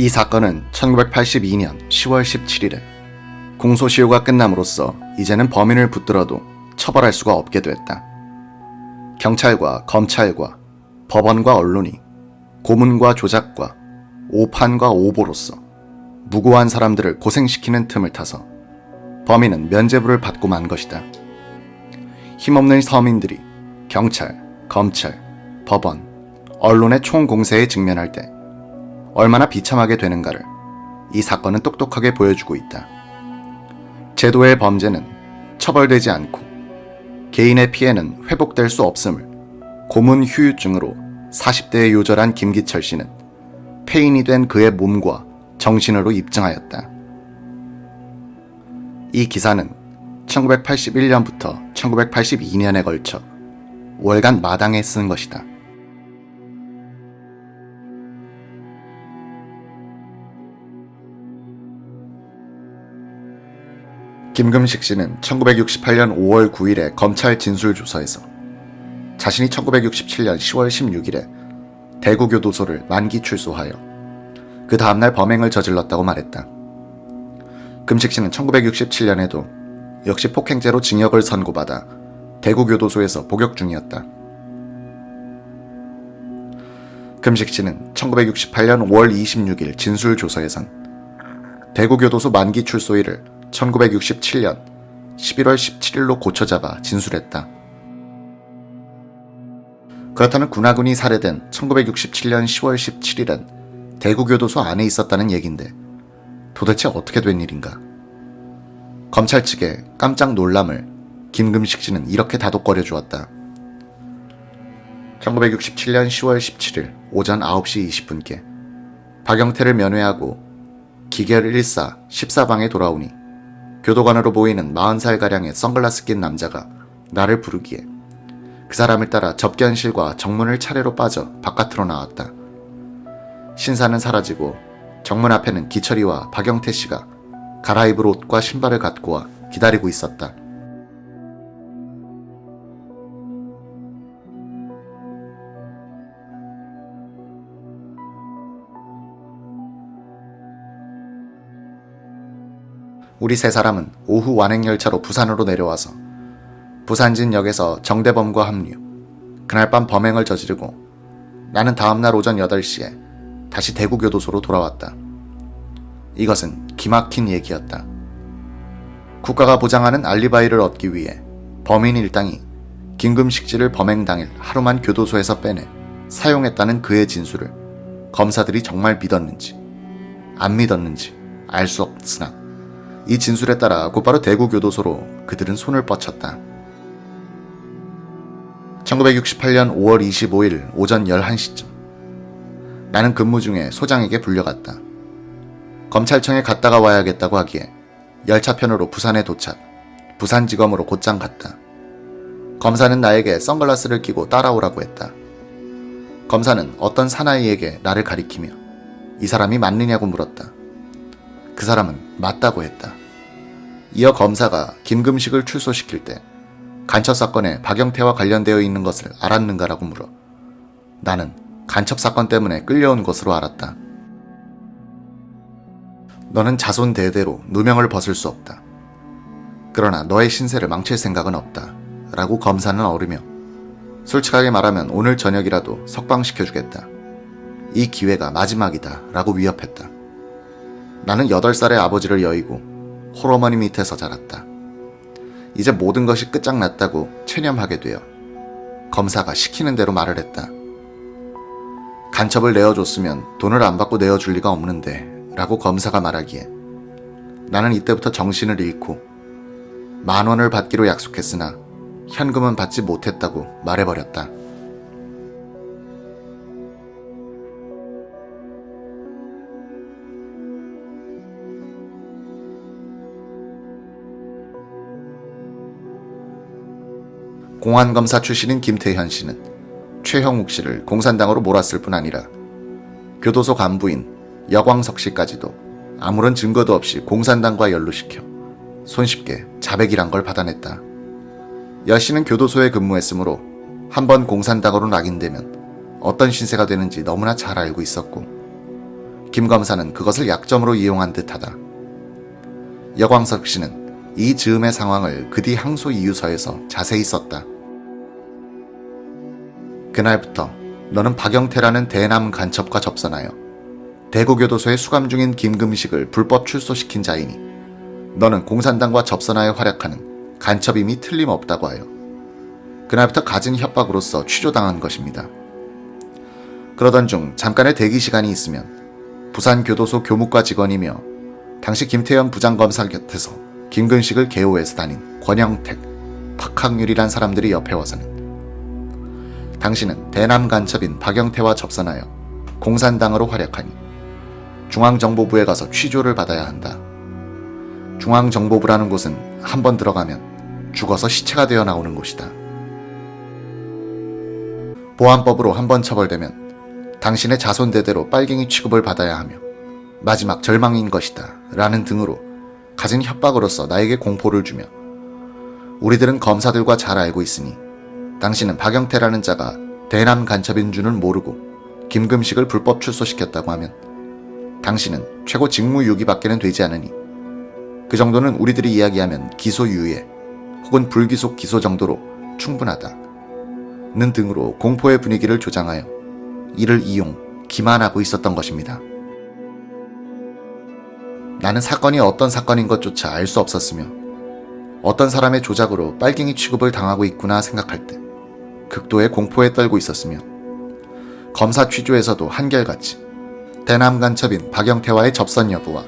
이 사건은 1982년 10월 17일에 공소시효가 끝남으로써 이제는 범인을 붙들어도 처벌할 수가 없게 됐다. 경찰과 검찰과 법원과 언론이 고문과 조작과 오판과 오보로서 무고한 사람들을 고생시키는 틈을 타서 범인은 면죄부를 받고 만 것이다. 힘없는 서민들이 경찰, 검찰, 법원, 언론의 총공세에 직면할 때 얼마나 비참하게 되는가를 이 사건은 똑똑하게 보여주고 있다. 제도의 범죄는 처벌되지 않고 개인의 피해는 회복될 수 없음을 고문 후유증으로 40대에 요절한 김기철 씨는 폐인이 된 그의 몸과 정신으로 입증하였다. 이 기사는 1981년부터 1982년에 걸쳐 월간 마당에 쓴 것이다. 김금식 씨는 1968년 5월 9일에 검찰 진술조서에서 자신이 1967년 10월 16일에 대구교도소를 만기 출소하여 그 다음날 범행을 저질렀다고 말했다. 금식 씨는 1967년에도 역시 폭행죄로 징역을 선고받아 대구교도소에서 복역 중이었다. 금식 씨는 1968년 5월 26일 진술조서에선 대구교도소 만기 출소일을 1967년 11월 17일로 고쳐잡아 진술했다. 그렇다면 군화군이 살해된 1967년 10월 17일은 대구교도소 안에 있었다는 얘긴데 도대체 어떻게 된 일인가? 검찰 측의 깜짝 놀람을 김금식 씨는 이렇게 다독거려 주었다. 1967년 10월 17일 오전 9시 20분께 박영태를 면회하고 기결 1사 14방에 돌아오니 교도관으로 보이는 40살가량의 선글라스 낀 남자가 나를 부르기에 그 사람을 따라 접견실과 정문을 차례로 빠져 바깥으로 나왔다. 신사는 사라지고 정문 앞에는 기철이와 박영태 씨가 갈아입을 옷과 신발을 갖고 와 기다리고 있었다. 우리 세 사람은 오후 완행열차로 부산으로 내려와서 부산진역에서 정대범과 합류, 그날 밤 범행을 저지르고 나는 다음날 오전 8시에 다시 대구교도소로 돌아왔다. 이것은 기막힌 얘기였다. 국가가 보장하는 알리바이를 얻기 위해 범인 일당이 김금식 씨를 범행 당일 하루만 교도소에서 빼내 사용했다는 그의 진술을 검사들이 정말 믿었는지 안 믿었는지 알 수 없으나 이 진술에 따라 곧바로 대구교도소로 그들은 손을 뻗쳤다. 1968년 5월 25일 오전 11시쯤 나는 근무 중에 소장에게 불려갔다. 검찰청에 갔다가 와야겠다고 하기에 열차편으로 부산에 도착, 부산지검으로 곧장 갔다. 검사는 나에게 선글라스를 끼고 따라오라고 했다. 검사는 어떤 사나이에게 나를 가리키며 이 사람이 맞느냐고 물었다. 그 사람은 맞다고 했다. 이어 검사가 김금식을 출소시킬 때 간첩사건에 박영태와 관련되어 있는 것을 알았는가라고 물어 나는 간첩사건 때문에 끌려온 것으로 알았다. 너는 자손대대로 누명을 벗을 수 없다. 그러나 너의 신세를 망칠 생각은 없다. 라고 검사는 어르며 솔직하게 말하면 오늘 저녁이라도 석방시켜주겠다. 이 기회가 마지막이다. 라고 위협했다. 나는 8살의 아버지를 여의고 홀어머니 밑에서 자랐다. 이제 모든 것이 끝장났다고 체념하게 되어 검사가 시키는 대로 말을 했다. 간첩을 내어줬으면 돈을 안 받고 내어줄 리가 없는데 라고 검사가 말하기에 나는 이때부터 정신을 잃고 10,000원을 받기로 약속했으나 현금은 받지 못했다고 말해버렸다. 공안검사 출신인 김태현 씨는 최형욱 씨를 공산당으로 몰았을 뿐 아니라 교도소 간부인 여광석 씨까지도 아무런 증거도 없이 공산당과 연루시켜 손쉽게 자백이란 걸 받아냈다. 여 씨는 교도소에 근무했으므로 한번 공산당으로 낙인되면 어떤 신세가 되는지 너무나 잘 알고 있었고 김 검사는 그것을 약점으로 이용한 듯하다. 여광석 씨는 이 즈음의 상황을 그 뒤 항소 이유서에서 자세히 썼다. 그날부터 너는 박영태라는 대남 간첩과 접선하여 대구교도소에 수감 중인 김금식을 불법 출소시킨 자이니 너는 공산당과 접선하여 활약하는 간첩임이 틀림없다고 하여 그날부터 갖은 협박으로서 취조당한 것입니다. 그러던 중 잠깐의 대기 시간이 있으면 부산교도소 교무과 직원이며 당시 김태현 부장검사 곁에서 김금식을 계호해서 다닌 권영택, 박학률이란 사람들이 옆에 와서는 당신은 대남 간첩인 박영태와 접선하여 공산당으로 활약하니 중앙정보부에 가서 취조를 받아야 한다. 중앙정보부라는 곳은 한번 들어가면 죽어서 시체가 되어 나오는 곳이다. 보안법으로 한번 처벌되면 당신의 자손대대로 빨갱이 취급을 받아야 하며 마지막 절망인 것이다 라는 등으로 가진 협박으로서 나에게 공포를 주며 우리들은 검사들과 잘 알고 있으니 당신은 박영태라는 자가 대남 간첩인 줄은 모르고 김금식을 불법 출소시켰다고 하면 당신은 최고 직무유기밖에는 되지 않으니 그 정도는 우리들이 이야기하면 기소유예 혹은 불기소 기소 정도로 충분하다 는 등으로 공포의 분위기를 조장하여 이를 기만하고 있었던 것입니다. 나는 사건이 어떤 사건인 것조차 알 수 없었으며 어떤 사람의 조작으로 빨갱이 취급을 당하고 있구나 생각할 때 극도의 공포에 떨고 있었으며 검사 취조에서도 한결같이 대남 간첩인 박영태와의 접선 여부와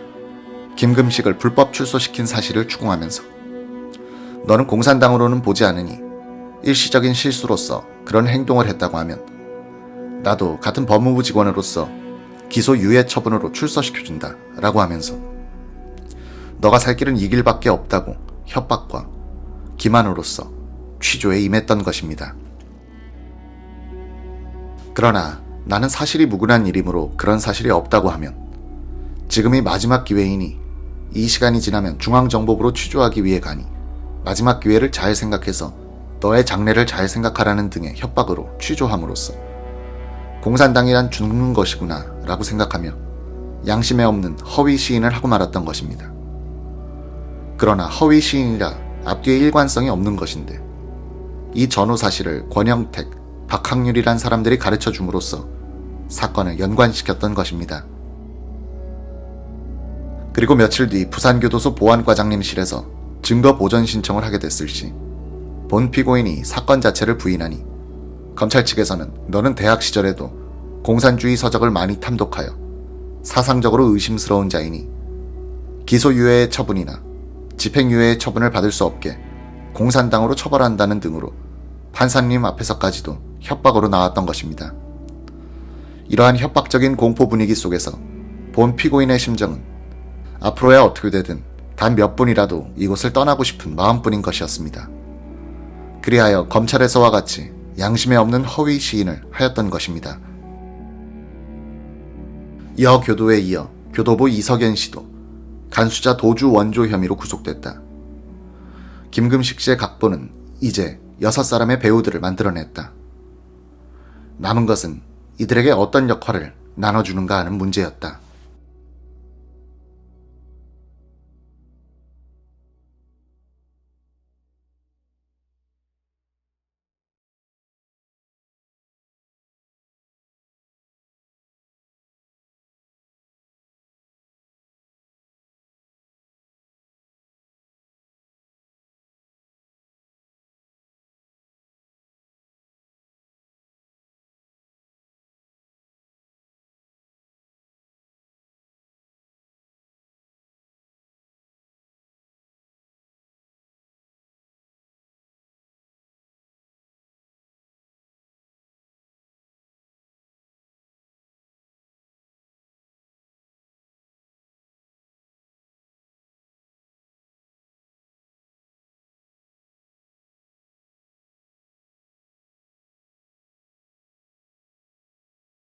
김금식을 불법 출소시킨 사실을 추궁하면서 너는 공산당으로는 보지 않으니 일시적인 실수로서 그런 행동을 했다고 하면 나도 같은 법무부 직원으로서 기소 유예 처분으로 출소시켜준다 라고 하면서 너가 살 길은 이 길밖에 없다고 협박과 기만으로서 취조에 임했던 것입니다. 그러나 나는 사실이 무근한 일이므로 그런 사실이 없다고 하면 지금이 마지막 기회이니 이 시간이 지나면 중앙정보부로 취조하기 위해 가니 마지막 기회를 잘 생각해서 너의 장래를 잘 생각하라는 등의 협박으로 취조함으로써 공산당이란 죽는 것이구나 라고 생각하며 양심에 없는 허위 시인을 하고 말았던 것입니다. 그러나 허위 시인이라 앞뒤에 일관성이 없는 것인데 이 전후 사실을 권영택, 박학률이란 사람들이 가르쳐 줌으로써 사건을 연관시켰던 것입니다. 그리고 며칠 뒤 부산교도소 보안과장님실에서 증거 보전 신청을 하게 됐을 시 본 피고인이 사건 자체를 부인하니 검찰 측에서는 너는 대학 시절에도 공산주의 서적을 많이 탐독하여 사상적으로 의심스러운 자이니 기소유예의 처분이나 집행유예의 처분을 받을 수 없게 공산당으로 처벌한다는 등으로 판사님 앞에서까지도 협박으로 나왔던 것입니다. 이러한 협박적인 공포 분위기 속에서 본 피고인의 심정은 앞으로야 어떻게 되든 단 몇 분이라도 이곳을 떠나고 싶은 마음뿐인 것이었습니다. 그리하여 검찰에서와 같이 양심에 없는 허위 시인을 하였던 것입니다. 여교도에 이어 교도부 이석연 씨도 간수자 도주 원조 혐의로 구속됐다. 김금식 씨의 각본은 이제 6사람의 배우들을 만들어냈다. 남은 것은 이들에게 어떤 역할을 나눠주는가 하는 문제였다.